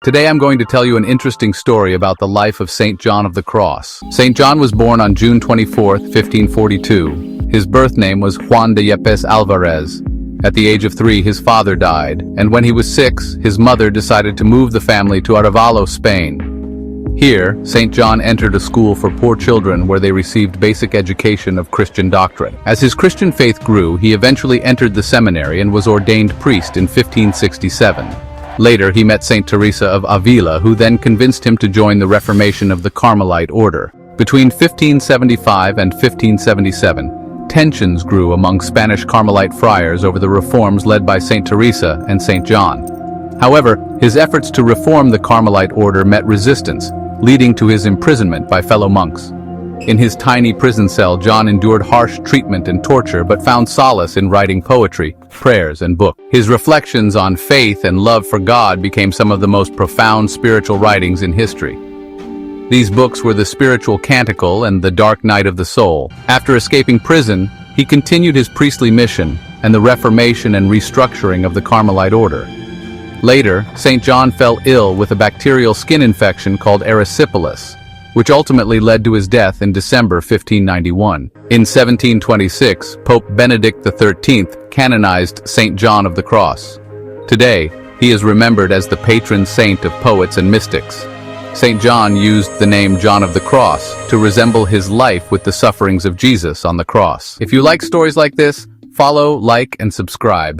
Today I'm going to tell you an interesting story about the life of St. John of the Cross. St. John was born on June 24, 1542. His birth name was Juan de Yepes Alvarez. At the age of 3, his father died, and when he was 6, his mother decided to move the family to Arevalo, Spain. Here, St. John entered a school for poor children where they received basic education of Christian doctrine. As his Christian faith grew, he eventually entered the seminary and was ordained priest in 1567. Later, he met Saint Teresa of Avila, who then convinced him to join the Reformation of the Carmelite order. Between 1575 and 1577, tensions grew among Spanish Carmelite friars over the reforms led by Saint Teresa and Saint John. However, his efforts to reform the Carmelite order met resistance, leading to his imprisonment by fellow monks. In his tiny prison cell, John endured harsh treatment and torture but found solace in writing poetry, prayers, and books. His reflections on faith and love for God became some of the most profound spiritual writings in history. These books were the Spiritual Canticle and The Dark Night of the Soul. After escaping prison, he continued his priestly mission and the reformation and restructuring of the Carmelite order. Later, St. John fell ill with a bacterial skin infection called erysipelas, which ultimately led to his death in December 1591. In 1726, Pope Benedict XIII canonized St. John of the Cross. Today, he is remembered as the patron saint of poets and mystics. St. John used the name John of the Cross to resemble his life with the sufferings of Jesus on the cross. If you like stories like this, follow, like, and subscribe.